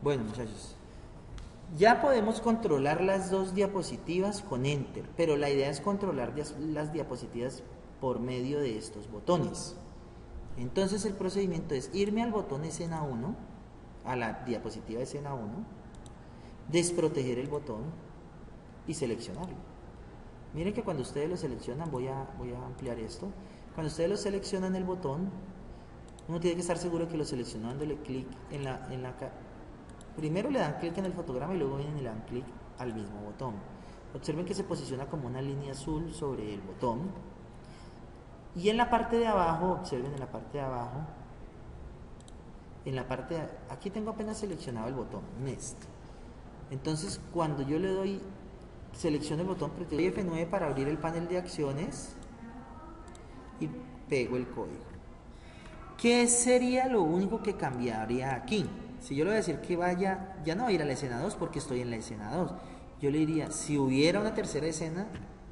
Bueno, muchachos, ya podemos controlar las dos diapositivas con Enter, pero la idea es controlar las diapositivas por medio de estos botones. Entonces el procedimiento es irme al botón escena 1, a la diapositiva escena 1, desproteger el botón y seleccionarlo. Miren que cuando ustedes lo seleccionan, voy a ampliar esto. Cuando ustedes lo seleccionan el botón, uno tiene que estar seguro que lo seleccionó dándole clic primero le dan clic en el fotograma y luego vienen y le dan clic al mismo botón. Observen que se posiciona como una línea azul sobre el botón. Y en la parte de abajo, observen en la parte de abajo, aquí tengo apenas seleccionado el botón Next. Entonces cuando yo le doy, selecciono el botón, doy F9 para abrir el panel de acciones y pego el código. ¿Qué sería lo único que cambiaría aquí? Si yo le voy a decir que vaya, ya no va a ir a la escena 2 porque estoy en la escena 2. Yo le diría, si hubiera una tercera escena,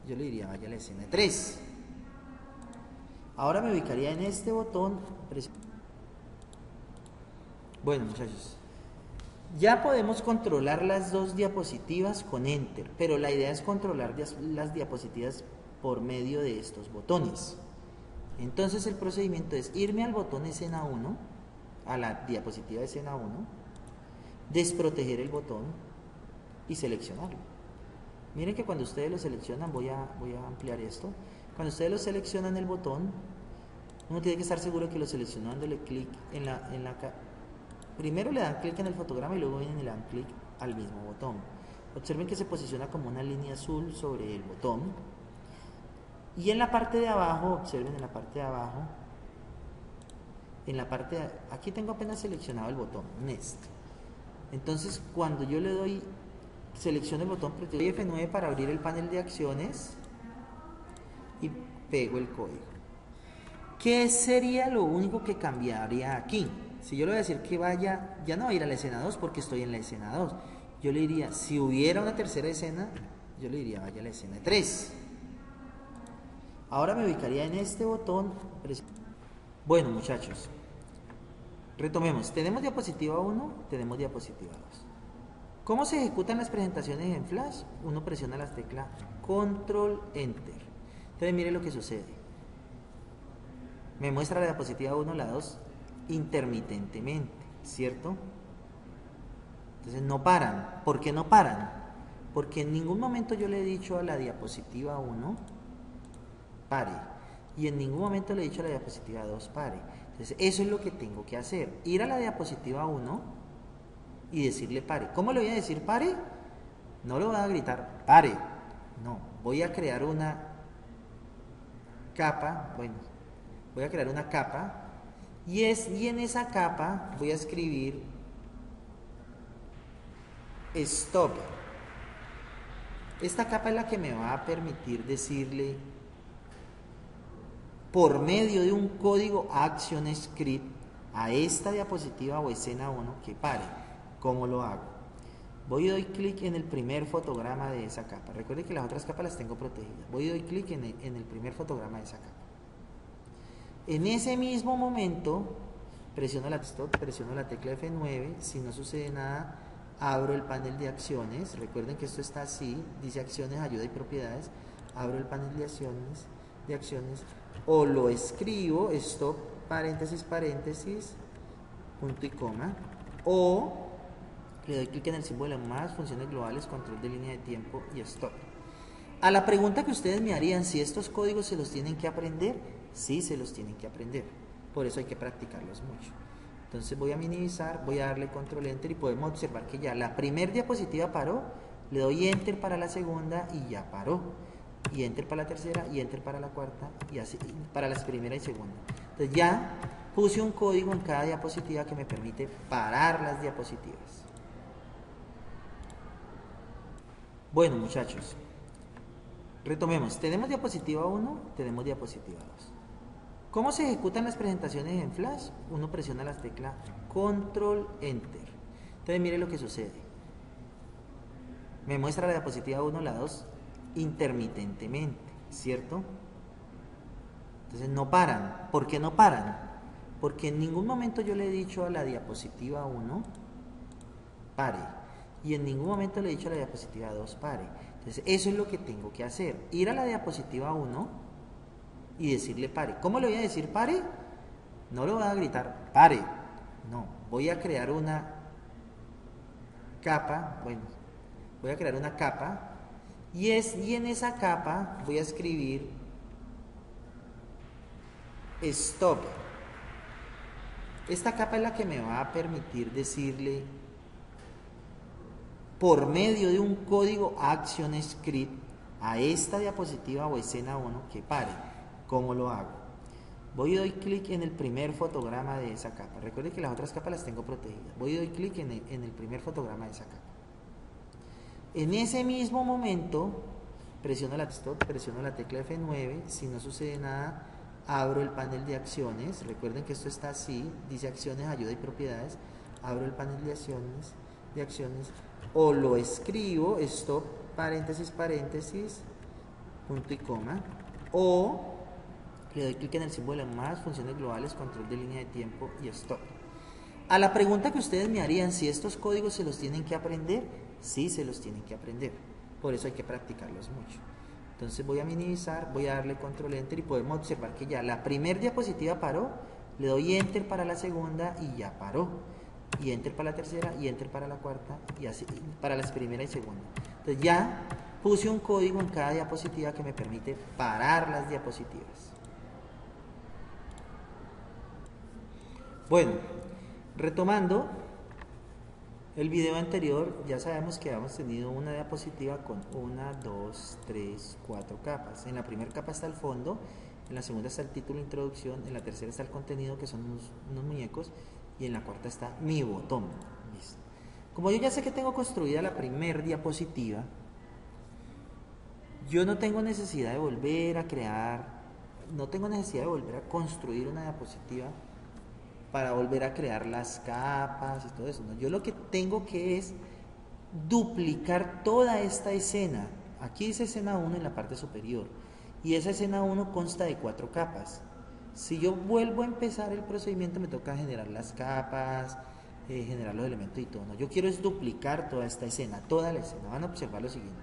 yo le diría vaya a la escena 3. Ahora me ubicaría en este botón. Bueno, muchachos, ya podemos controlar las dos diapositivas con Enter, pero la idea es controlar las diapositivas por medio de estos botones. Entonces el procedimiento es irme al botón escena 1, a la diapositiva escena 1, desproteger el botón y seleccionarlo. Miren que cuando ustedes lo seleccionan, voy a ampliar esto. Cuando ustedes lo seleccionan el botón, uno tiene que estar seguro que lo seleccionó dándole clic primero le dan clic en el fotograma y luego vienen y le dan clic al mismo botón. Observen que se posiciona como una línea azul sobre el botón. Y en la parte de abajo, observen en la parte de abajo, aquí tengo apenas seleccionado el botón Next. Entonces cuando yo le doy, selecciono el botón, doy F9 para abrir el panel de acciones y pego el código. ¿Qué sería lo único que cambiaría aquí? Si yo le voy a decir que vaya, ya no va a ir a la escena 2 porque estoy en la escena 2. Yo le diría, si hubiera una tercera escena, yo le diría vaya a la escena 3. Ahora me ubicaría en este botón. Bueno, muchachos, retomemos. Tenemos diapositiva 1, tenemos diapositiva 2. ¿Cómo se ejecutan las presentaciones en Flash? Uno presiona la tecla Control Enter. Entonces mire lo que sucede. Me muestra la diapositiva 1, la 2 intermitentemente, ¿cierto? Entonces no paran. ¿Por qué no paran? Porque en ningún momento yo le he dicho a la diapositiva 1 pare, y en ningún momento le he dicho a la diapositiva 2 pare. Entonces eso es lo que tengo que hacer, ir a la diapositiva 1 y decirle pare. ¿Cómo le voy a decir pare? No le voy a gritar pare, no, voy a crear una capa, voy a crear una capa y en esa capa voy a escribir stop. Esta capa es la que me va a permitir decirle por medio de un código ActionScript a esta diapositiva o escena 1 que pare. ¿Cómo lo hago? Voy y doy clic en el primer fotograma de esa capa. Recuerden que las otras capas las tengo protegidas. Voy y doy clic en el primer fotograma de esa capa. En ese mismo momento presiono la tecla F9. Si no sucede nada, abro el panel de acciones. Recuerden que esto está así, dice acciones, ayuda y propiedades. Abro el panel de acciones, o lo escribo, stop, paréntesis, paréntesis, punto y coma, o le doy clic en el símbolo más, funciones globales, control de línea de tiempo y stop. A la pregunta que ustedes me harían, si estos códigos se los tienen que aprender, sí se los tienen que aprender, por eso hay que practicarlos mucho. Entonces voy a minimizar, voy a darle control enter y podemos observar que ya la primera diapositiva paró, le doy enter para la segunda y ya paró, y enter para la tercera y enter para la cuarta y así para la primera y segunda. Entonces ya puse un código en cada diapositiva que me permite parar las diapositivas. Bueno, muchachos, retomemos. Tenemos diapositiva 1, tenemos diapositiva 2. ¿Cómo se ejecutan las presentaciones en Flash? Uno presiona la tecla Control Enter. Entonces mire lo que sucede. Me muestra la diapositiva 1, la 2 intermitentemente, ¿cierto? Entonces no paran. ¿Por qué no paran? Porque en ningún momento yo le he dicho a la diapositiva 1 pare. Y en ningún momento le he dicho a la diapositiva 2 pare. Entonces eso es lo que tengo que hacer. Ir a la diapositiva 1 y decirle pare. ¿Cómo le voy a decir pare? No le voy a gritar pare. No, voy a crear una capa. Bueno, voy a crear una capa. Y en esa capa voy a escribir stop. Esta capa es la que me va a permitir decirle por medio de un código ActionScript a esta diapositiva o escena 1 que pare. ¿Cómo lo hago? Voy y doy clic en el primer fotograma de esa capa. Recuerden que las otras capas las tengo protegidas. Voy y doy clic en el primer fotograma de esa capa. En ese mismo momento presiono la tecla F9. Si no sucede nada, abro el panel de acciones. Recuerden que esto está así, dice acciones, ayuda y propiedades. Abro el panel de acciones, o lo escribo, stop, paréntesis, paréntesis, punto y coma, o le doy clic en el símbolo de más, funciones globales, control de línea de tiempo y stop. A la pregunta que ustedes me harían, si estos códigos se los tienen que aprender, sí se los tienen que aprender. Por eso hay que practicarlos mucho. Entonces voy a minimizar, voy a darle control enter y podemos observar que ya la primera diapositiva paró, le doy enter para la segunda y ya paró, y enter para la tercera y enter para la cuarta y así para la primera y segunda. Entonces ya puse un código en cada diapositiva que me permite parar las diapositivas. Bueno, retomando el video anterior, ya sabemos que hemos tenido una diapositiva con 1, 2, 3, 4 capas. En la primera capa está el fondo, en la segunda está el título, introducción, en la tercera está el contenido, que son unos muñecos, y en la cuarta está mi botón. ¿Listo? Como yo ya sé que tengo construida la primera diapositiva, yo no tengo necesidad de volver a crear, no tengo necesidad de volver a construir una diapositiva para volver a crear las capas y todo eso, ¿no? Yo lo que tengo que es duplicar toda esta escena. Aquí dice escena 1 en la parte superior, y esa escena 1 consta de 4 capas. Si yo vuelvo a empezar el procedimiento, me toca generar las capas, generar los elementos y todo, ¿no? Yo quiero es duplicar toda esta escena, toda la escena. Van a observar lo siguiente.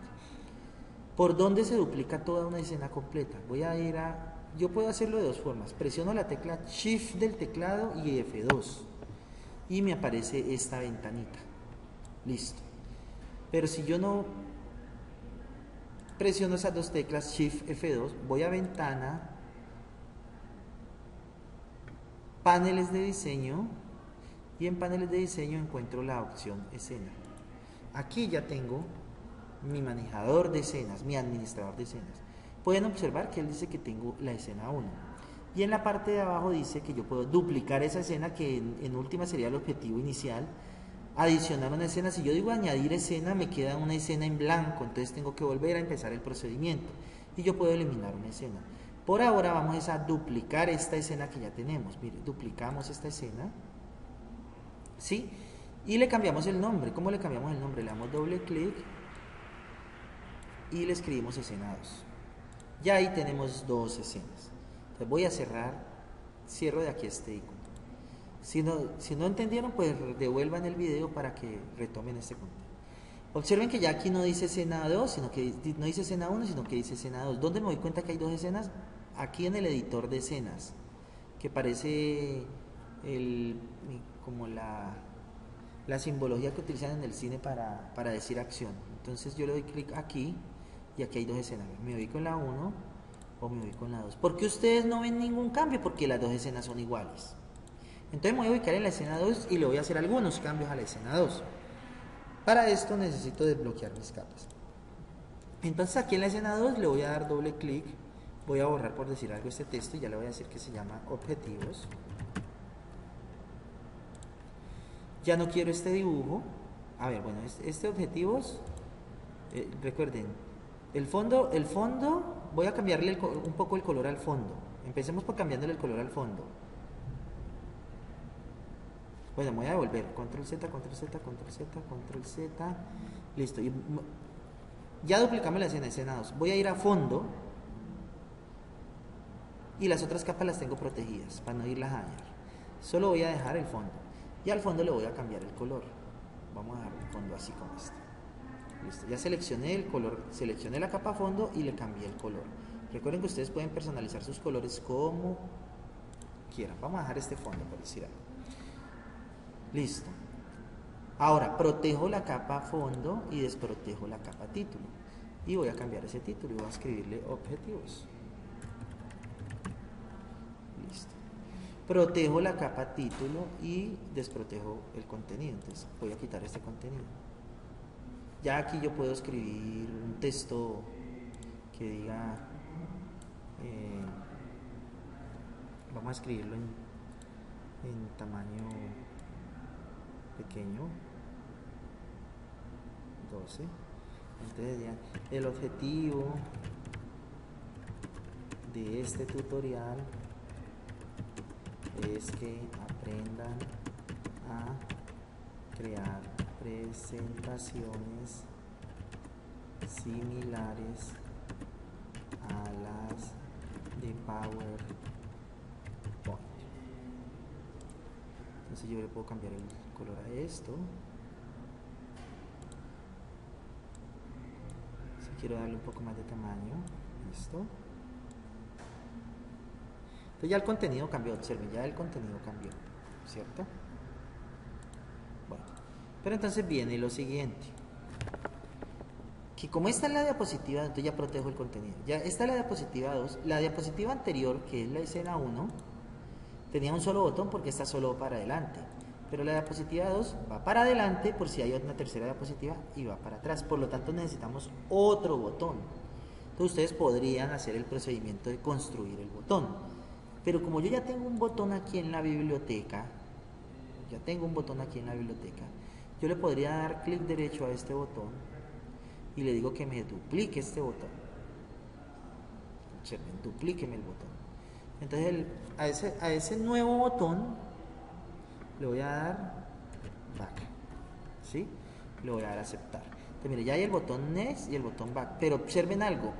¿Por dónde se duplica toda una escena completa? Voy a ir a... Yo puedo hacerlo de dos formas. Presiono la tecla Shift del teclado y F2 y me aparece esta ventanita. Listo. Pero si yo no presiono esas dos teclas Shift F2, voy a ventana, paneles de diseño, y en paneles de diseño encuentro la opción escena. Aquí ya tengo mi manejador de escenas, mi administrador de escenas. Pueden observar que él dice que tengo la escena 1. Y en la parte de abajo dice que yo puedo duplicar esa escena, que en última sería el objetivo inicial, adicionar una escena. Si yo digo añadir escena, me queda una escena en blanco, entonces tengo que volver a empezar el procedimiento. Y yo puedo eliminar una escena. Por ahora vamos a duplicar esta escena que ya tenemos. Mire, duplicamos esta escena, ¿sí? Y le cambiamos el nombre. ¿Cómo le cambiamos el nombre? Le damos doble clic y le escribimos escena 2. Ya ahí tenemos dos escenas. Entonces voy a cierro de aquí este icono. Si no entendieron, pues devuelvan el video para que retomen este contenido. Observen que ya aquí no dice escena 2, sino que no dice escena 1, sino que dice escena 2. ¿Dónde me doy cuenta que hay dos escenas? Aquí en el editor de escenas, que parece como la simbología que utilizan en el cine para decir acción. Entonces yo le doy clic aquí y aquí hay dos escenas. Me voy con la 1 o me voy con la 2. ¿Por qué ustedes no ven ningún cambio? Porque las dos escenas son iguales. Entonces me voy a ubicar en la escena 2 y le voy a hacer algunos cambios a la escena 2. Para esto necesito desbloquear mis capas. Entonces aquí en la escena 2 le voy a dar doble clic. Voy a borrar, por decir algo, este texto y ya le voy a decir que se llama objetivos. Ya no quiero este dibujo. A ver, bueno, este objetivos, recuerden, el fondo, voy a cambiarle un poco el color al fondo. Empecemos por cambiándole el color al fondo. Bueno, me voy a devolver, control Z, control Z, control Z, control Z, listo. Ya duplicamos la escena 2. Voy a ir a fondo y las otras capas las tengo protegidas para no irlas a dañar. Solo voy a dejar el fondo y al fondo le voy a cambiar el color. vamos a dejar el fondo así como este. Listo, ya seleccioné el color, seleccioné la capa fondo y le cambié el color. Recuerden que ustedes pueden personalizar sus colores como quieran. Vamos a dejar este fondo por decir algo. Listo. Ahora protejo la capa fondo y desprotejo la capa título. Y voy a cambiar ese título y voy a escribirle objetivos. Listo. Protejo la capa título y desprotejo el contenido. Entonces voy a quitar este contenido. Ya aquí yo puedo escribir un texto que diga, vamos a escribirlo en tamaño pequeño, 12. Entonces ya, el objetivo de este tutorial es que aprendan a crear presentaciones similares a las de PowerPoint. Entonces yo le puedo cambiar el color a esto. Si quiero darle un poco más de tamaño, listo. Entonces ya el contenido cambió, observen, ya el contenido cambió, ¿cierto? Bueno, pero entonces viene lo siguiente, que como esta es la diapositiva, entonces ya protejo el contenido. Ya esta es la diapositiva 2, la diapositiva anterior, que es la escena 1, tenía un solo botón porque está solo para adelante, pero la diapositiva 2 va para adelante por si hay una tercera diapositiva y va para atrás, por lo tanto necesitamos otro botón. Entonces ustedes podrían hacer el procedimiento de construir el botón, pero como yo ya tengo un botón aquí en la biblioteca, yo le podría dar clic derecho a este botón y le digo que me duplique este botón. Observen, duplíqueme el botón. Entonces a ese nuevo botón le voy a dar back, ¿sí? Le voy a dar aceptar. Entonces mire, ya hay el botón next y el botón back, pero observen algo,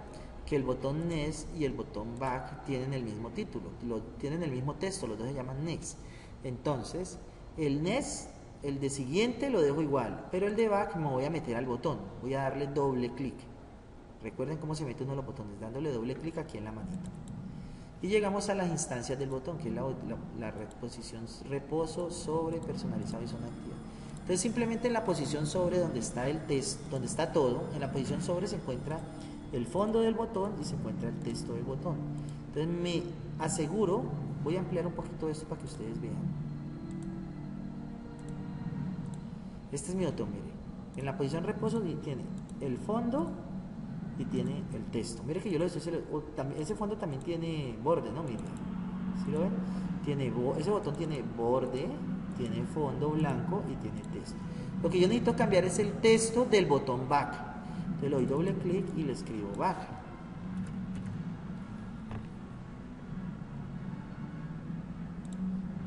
que el botón next y el botón back tienen el mismo título, tienen el mismo texto, los dos se llaman next. Entonces el next, el de siguiente lo dejo igual, pero el de back me voy a meter al botón, voy a darle doble clic. Recuerden cómo se mete uno los botones, dándole doble clic aquí en la manita. Y llegamos a las instancias del botón, que es la posición reposo, sobre, personalizado y zona activa. Entonces simplemente en la posición sobre, donde está el texto, donde está todo, en la posición sobre se encuentra el fondo del botón y se encuentra el texto del botón. Entonces me aseguro, voy a ampliar un poquito esto para que ustedes vean. Este es mi botón, mire. En la posición reposo tiene el fondo y tiene el texto. Mire que yo lo estoy, ese fondo también tiene borde, ¿no? Mire, ¿sí lo ven? Ese botón tiene borde, tiene fondo blanco y tiene texto. Lo que yo necesito cambiar es el texto del botón back. Entonces le doy doble clic y le escribo back.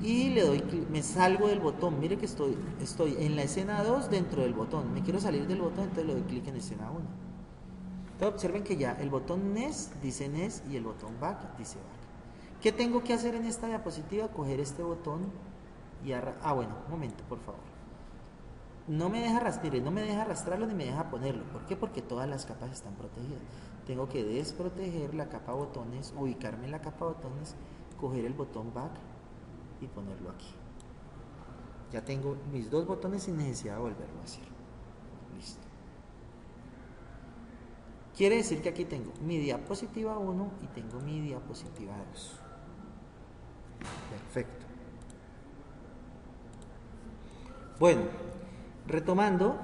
Y le doy clic, me salgo del botón. Mire que estoy en la escena 2 dentro del botón. Me quiero salir del botón, entonces le doy clic en escena 1. Entonces observen que ya el botón next dice next y el botón back dice back. ¿Qué tengo que hacer en esta diapositiva? Coger este botón y bueno, un momento, por favor. No me deja arrastrarlo ni me deja ponerlo. ¿Por qué? Porque todas las capas están protegidas. Tengo que desproteger la capa botones, ubicarme en la capa botones, coger el botón back y ponerlo aquí. Ya tengo mis dos botones sin necesidad de volverlo a hacer. Listo. Quiere decir que aquí tengo mi diapositiva 1 y tengo mi diapositiva 2. Perfecto. Bueno, retomando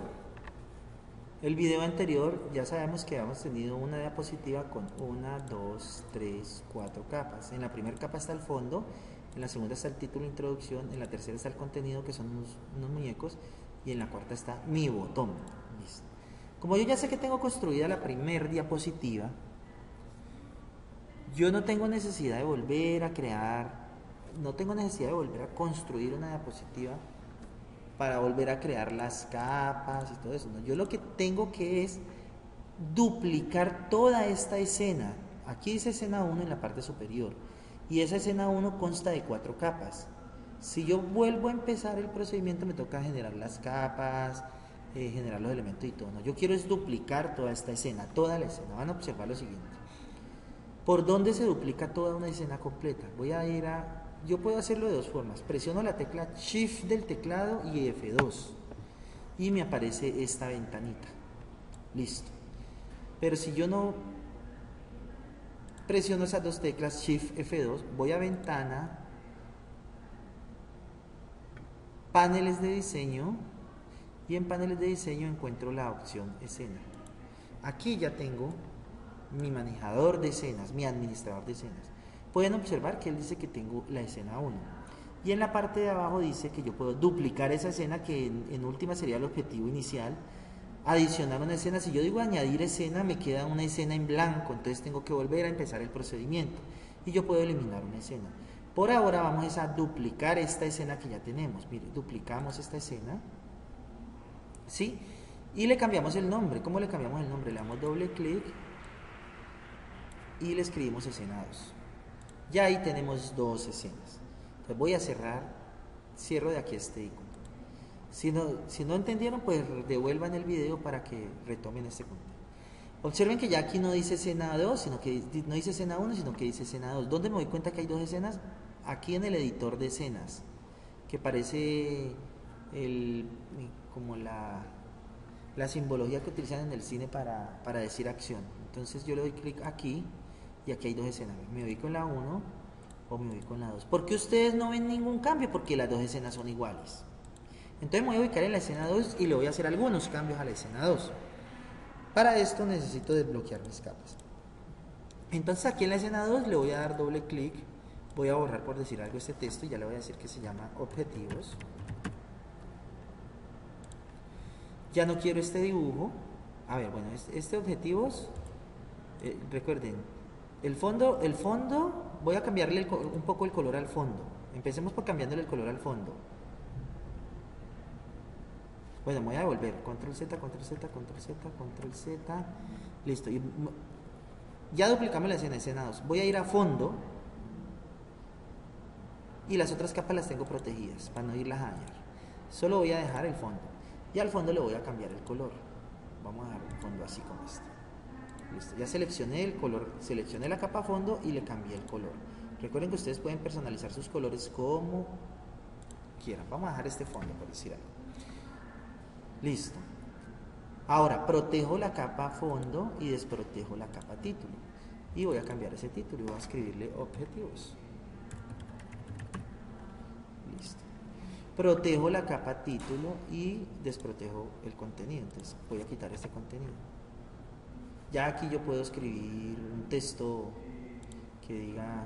el video anterior, ya sabemos que hemos tenido una diapositiva con 1, 2, 3, 4 capas. En la primera capa está el fondo, en la segunda está el título, introducción, en la tercera está el contenido, que son unos muñecos, y en la cuarta está mi botón. Listo. Como yo ya sé que tengo construida la primera diapositiva, yo no tengo necesidad de volver a crear, no tengo necesidad de volver a construir una diapositiva para volver a crear las capas y todo eso, ¿no? Yo lo que tengo que es duplicar toda esta escena. Aquí dice escena 1 en la parte superior, y esa escena 1 consta de 4 capas. Si yo vuelvo a empezar el procedimiento, me toca generar las capas, generar los elementos y todo. ¿No? Yo quiero es duplicar toda esta escena, toda la escena. Van a observar lo siguiente. ¿Por dónde se duplica toda una escena completa? Voy a ir a... Yo puedo hacerlo de dos formas. Presiono la tecla Shift del teclado y F2. Y me aparece esta ventanita. Listo. Pero si yo no presiono esas dos teclas Shift F2, voy a ventana, paneles de diseño, y en paneles de diseño encuentro la opción escena. Aquí ya tengo mi manejador de escenas, mi administrador de escenas. Pueden observar que él dice que tengo la escena 1. Y en la parte de abajo dice que yo puedo duplicar esa escena, que en última sería el objetivo inicial. Adicionar una escena. Si yo digo añadir escena, me queda una escena en blanco, entonces tengo que volver a empezar el procedimiento. Y yo puedo eliminar una escena. Por ahora vamos a duplicar esta escena que ya tenemos. Mire, duplicamos esta escena. ¿Sí? Y le cambiamos el nombre. ¿Cómo le cambiamos el nombre? Le damos doble clic y le escribimos escena 2. Ya ahí tenemos dos escenas. Entonces voy a cierro de aquí este icono. Si no entendieron, pues devuelvan el video para que retomen este punto. Observen que ya aquí no dice escena 2, sino que no dice escena 1, sino que dice escena 2. ¿Dónde me doy cuenta que hay dos escenas? Aquí en el editor de escenas, que parece como la simbología que utilizan en el cine para decir acción. Entonces yo le doy clic aquí y aquí hay dos escenas. Me voy con la 1 o me voy con la 2. ¿Por qué ustedes no ven ningún cambio? Porque las dos escenas son iguales. Entonces me voy a ubicar en la escena 2 y le voy a hacer algunos cambios a la escena 2. Para esto necesito desbloquear mis capas. Entonces aquí en la escena 2 le voy a dar doble clic. Voy a borrar, por decir algo, este texto y ya le voy a decir que se llama objetivos. Ya no quiero este dibujo. A ver, bueno, este objetivos, recuerden, el fondo, voy a cambiarle un poco el color al fondo. Empecemos por cambiándole el color al fondo. Bueno, me voy a devolver, control Z, control Z, control Z, control Z, listo. Ya duplicamos la escena 2. Voy a ir a fondo y las otras capas las tengo protegidas para no irlas a dañar. Solo voy a dejar el fondo y al fondo le voy a cambiar el color. Vamos a dejar el fondo así como este. Listo, ya seleccioné el color, seleccioné la capa fondo y le cambié el color. Recuerden que ustedes pueden personalizar sus colores como quieran. Vamos a dejar este fondo, por decir algo. Listo. Ahora protejo la capa fondo y desprotejo la capa título. Y voy a cambiar ese título y voy a escribirle objetivos. Listo. Protejo la capa título y desprotejo el contenido. Entonces voy a quitar este contenido. Ya aquí yo puedo escribir un texto que diga,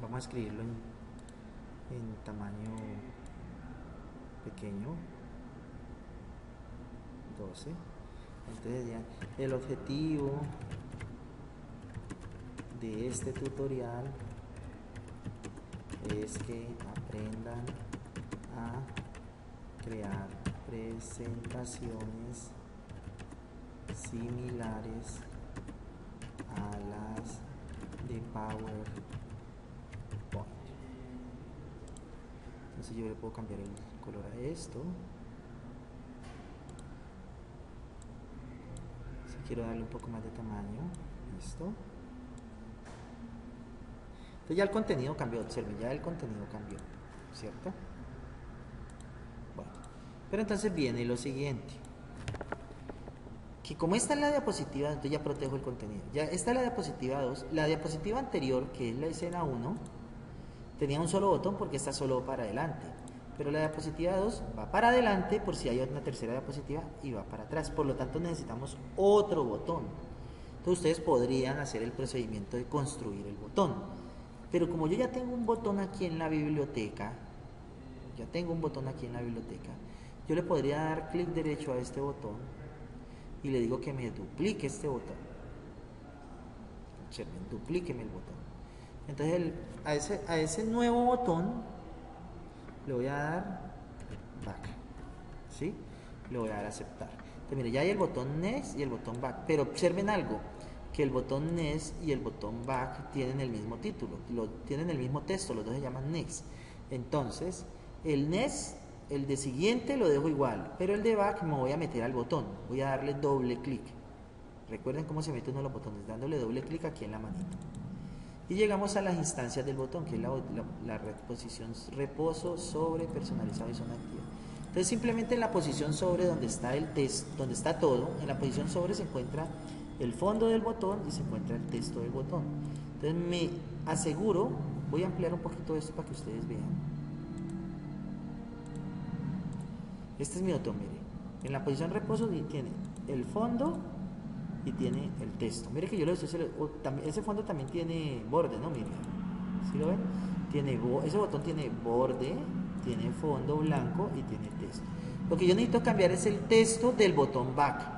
vamos a escribirlo en tamaño pequeño, 12. Entonces ya el objetivo de este tutorial es que aprendan a crear presentaciones similares a las de PowerPoint. Entonces yo le puedo cambiar el color a esto. Si quiero darle un poco más de tamaño, listo. Entonces ya el contenido cambió, observen, ya el contenido cambió, ¿cierto? Bueno, pero entonces viene lo siguiente, que como esta es la diapositiva, entonces ya protejo el contenido. Ya esta es la diapositiva 2, la diapositiva anterior, que es la escena 1, tenía un solo botón porque está solo para adelante, pero la diapositiva 2 va para adelante por si hay una tercera diapositiva y va para atrás, por lo tanto necesitamos otro botón. Entonces ustedes podrían hacer el procedimiento de construir el botón, pero como yo ya tengo un botón aquí en la biblioteca, yo le podría dar clic derecho a este botón y le digo que me duplique este botón. Observen, duplíqueme el botón. Entonces a ese nuevo botón le voy a dar back, ¿sí? Le voy a dar aceptar. Entonces mire, ya hay el botón next y el botón back, pero observen algo, que el botón Next y el botón Back tienen el mismo título, tienen el mismo texto, los dos se llaman Next. Entonces, el Next, el de siguiente lo dejo igual, pero el de Back me voy a meter al botón, voy a darle doble clic. Recuerden cómo se mete uno a los botones, dándole doble clic aquí en la manita. Y llegamos a las instancias del botón, que es la posición reposo, sobre, personalizado y zona activa. Entonces simplemente en la posición sobre, donde está el texto, donde está todo, en la posición sobre se encuentra el fondo del botón y se encuentra el texto del botón. Entonces me aseguro, voy a ampliar un poquito esto para que ustedes vean. Este es mi botón, mire. En la posición reposo tiene el fondo y tiene el texto. Mire que yo lo estoy, ese fondo también tiene borde, ¿no? Mire, ¿sí lo ven? Ese botón tiene borde, tiene fondo blanco y tiene texto. Lo que yo necesito cambiar es el texto del botón Back.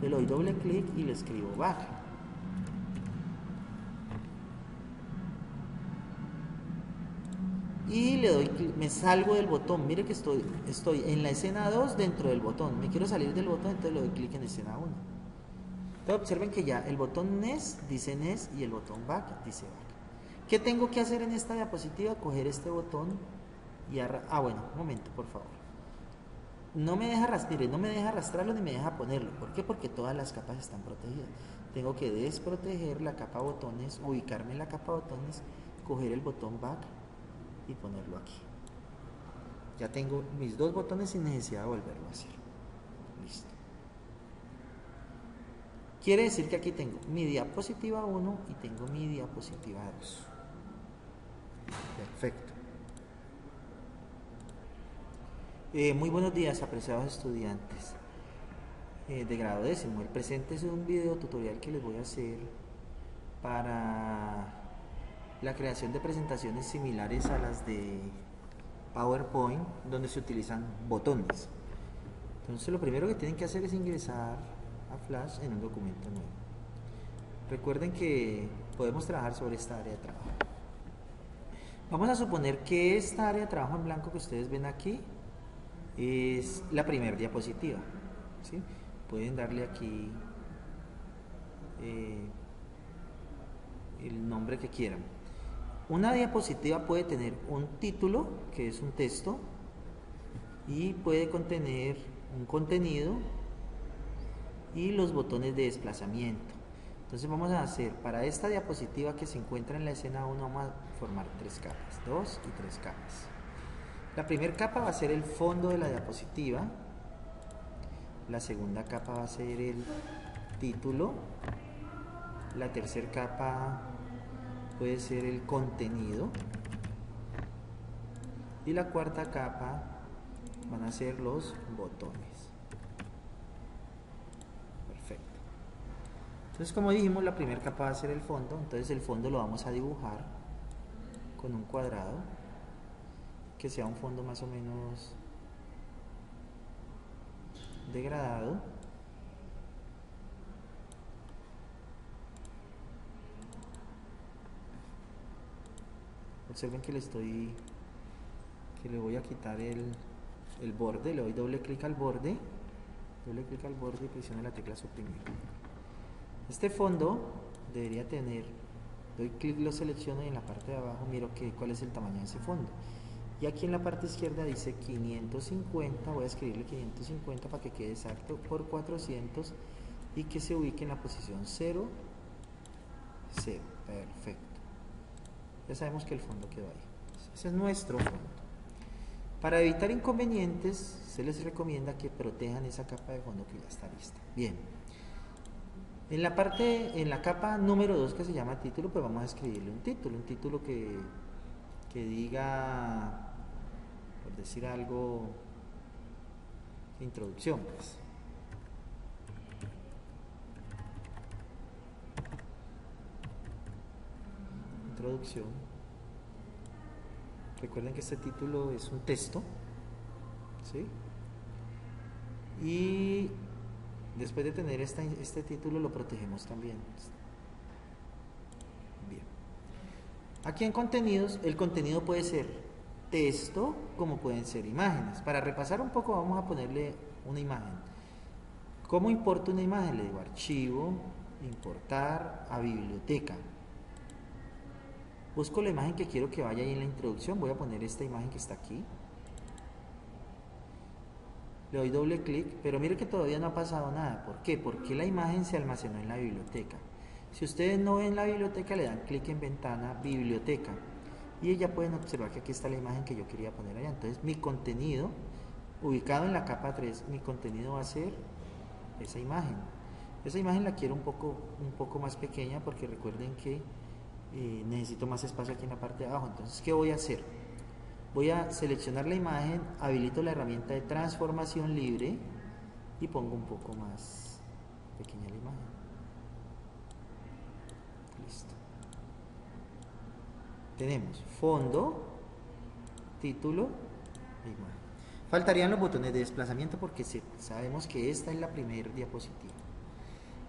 Entonces le doy doble clic y le escribo Back. Y le doy clic, me salgo del botón. Mire que estoy en la escena 2 dentro del botón. Me quiero salir del botón, entonces le doy clic en escena 1. Entonces observen que ya el botón Next dice Next y el botón Back dice Back. ¿Qué tengo que hacer en esta diapositiva? Coger este botón y bueno, un momento, por favor. No me deja arrastrarlo ni me deja ponerlo. ¿Por qué? Porque todas las capas están protegidas. Tengo que desproteger la capa botones, ubicarme en la capa botones, coger el botón Back y ponerlo aquí. Ya tengo mis dos botones sin necesidad de volverlo a hacer. Listo. Quiere decir que aquí tengo mi diapositiva 1 y tengo mi diapositiva 2. Perfecto. Muy buenos días, apreciados estudiantes de grado décimo. El presente es un video tutorial que les voy a hacer para la creación de presentaciones similares a las de PowerPoint, donde se utilizan botones. Entonces lo primero que tienen que hacer es ingresar a Flash en un documento nuevo. Recuerden que podemos trabajar sobre esta área de trabajo. Vamos a suponer que esta área de trabajo en blanco que ustedes ven aquí es la primera diapositiva, ¿sí? Pueden darle aquí el nombre que quieran. Una diapositiva puede tener un título, que es un texto, y puede contener un contenido y los botones de desplazamiento. Entonces vamos a hacer, para esta diapositiva que se encuentra en la escena 1, vamos a formar 3 capas, 2 y 3 capas. La primera capa va a ser el fondo de la diapositiva, la segunda capa va a ser el título, la tercera capa puede ser el contenido y la cuarta capa van a ser los botones. Perfecto. Entonces, como dijimos, la primera capa va a ser el fondo. Entonces el fondo lo vamos a dibujar con un cuadrado que sea un fondo más o menos degradado. Observen que le voy a quitar el borde, le doy doble clic al borde y presiono la tecla suprimir. Este fondo debería tener, doy clic, lo selecciono y en la parte de abajo miro cuál es el tamaño de ese fondo. Y aquí en la parte izquierda dice 550, voy a escribirle 550 para que quede exacto, por 400 y que se ubique en la posición 0, 0. Perfecto. Ya sabemos que el fondo quedó ahí. Ese es nuestro fondo. Para evitar inconvenientes, se les recomienda que protejan esa capa de fondo que ya está lista. Bien. En la capa número 2, que se llama título, pues vamos a escribirle un título que diga, por decir algo, introducción, pues. Introducción. Recuerden que este título es un texto, ¿sí? Y después de tener este título lo protegemos también. Bien. Aquí en contenidos, el contenido puede ser texto como pueden ser imágenes. Para repasar un poco, vamos a ponerle una imagen. ¿Cómo importa una imagen? Le digo archivo, nuevo, imagen. Entonces le doy doble clic, importar a biblioteca. Busco la imagen que quiero que vaya ahí en la introducción. Voy a poner esta imagen que está aquí. Le doy doble clic, pero mire que todavía no ha pasado nada. ¿Por qué? Porque la imagen se almacenó en la biblioteca. Si ustedes no ven la biblioteca, le dan clic en ventana, biblioteca. Y ya pueden observar que aquí está la imagen que yo quería poner allá. Entonces mi contenido, ubicado en la capa 3, mi contenido va a ser esa imagen. Esa imagen la quiero un poco más pequeña porque recuerden que necesito más espacio aquí en la parte de abajo. Entonces, ¿qué voy a hacer? Voy a seleccionar la imagen, habilito la herramienta de transformación libre y pongo un poco más pequeña la imagen. Listo. Tenemos fondo, título e imagen. Faltarían los botones de desplazamiento porque sabemos que esta es la primera diapositiva.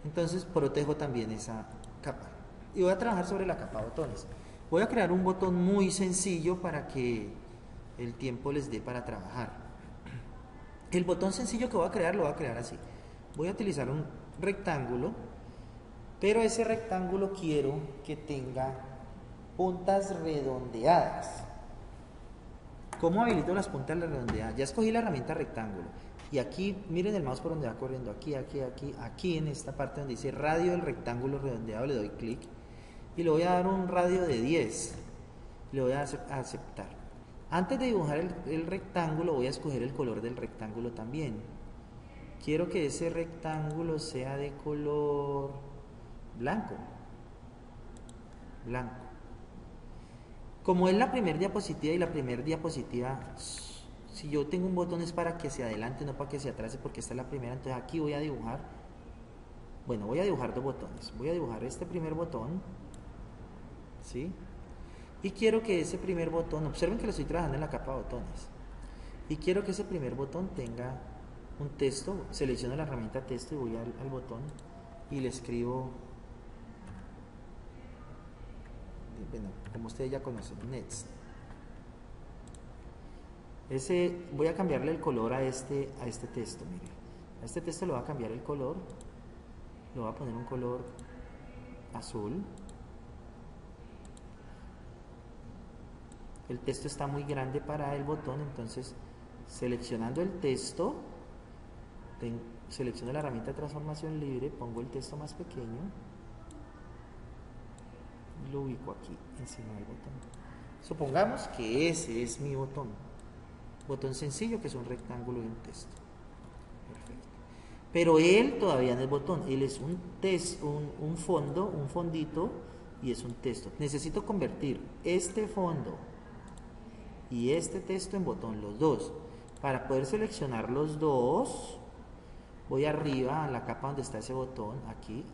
Entonces protejo también esa capa. Y voy a trabajar sobre la capa botones. Voy a crear un botón muy sencillo para que el tiempo les dé para trabajar. El botón sencillo que voy a crear lo voy a crear así. Voy a utilizar un rectángulo, pero ese rectángulo quiero que tenga puntas redondeadas. ¿Cómo habilito las puntas redondeadas? Ya escogí la herramienta rectángulo. Y aquí, miren el mouse por donde va corriendo. Aquí en esta parte donde dice radio del rectángulo redondeado, le doy clic. Y le voy a dar un radio de 10. Le voy a aceptar. Antes de dibujar el rectángulo, voy a escoger el color del rectángulo también. Quiero que ese rectángulo sea de color blanco. Blanco. Como es la primera diapositiva y la primera diapositiva, si yo tengo un botón es para que se adelante, no para que se atrase, porque esta es la primera. Entonces aquí voy a dibujar, bueno, voy a dibujar dos botones. Voy a dibujar este primer botón, ¿sí? Y quiero que ese primer botón, observen que lo estoy trabajando en la capa botones. Y quiero que ese primer botón tenga un texto. Selecciono la herramienta texto y voy al botón y le escribo, bueno, como ustedes ya conocen, next. Voy a cambiarle el color a este texto, miren. A este texto le voy a cambiar el color. Le voy a poner un color azul. El texto está muy grande para el botón, entonces seleccionando el texto, selecciono la herramienta de transformación libre, pongo el texto más pequeño y lo ubico aquí encima del botón. Supongamos que ese es mi botón sencillo, que es un rectángulo y un texto. Perfecto. Pero él todavía no es botón, él es un fondo, un fondito, y es un texto. Necesito convertir este fondo y este texto en botón, los dos. Para poder seleccionar los dos, voy arriba a la capa donde está ese botón, aquí,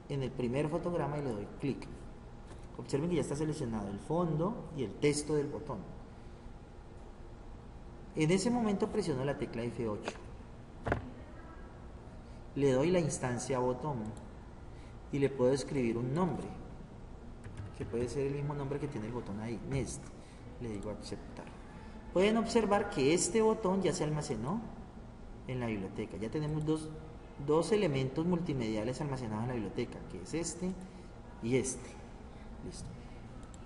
en el primer fotograma, y le doy clic. Observen que ya está seleccionado el fondo y el texto del botón. En ese momento presiono la tecla F8. Le doy la instancia botón y le puedo escribir un nombre, que puede ser el mismo nombre que tiene el botón ahí, next. Le digo aceptar. Pueden observar que este botón ya se almacenó en la biblioteca. Ya tenemos dos elementos multimediales almacenados en la biblioteca, que es este y este. Listo.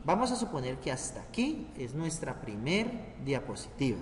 Vamos a suponer que hasta aquí es nuestra primer diapositiva.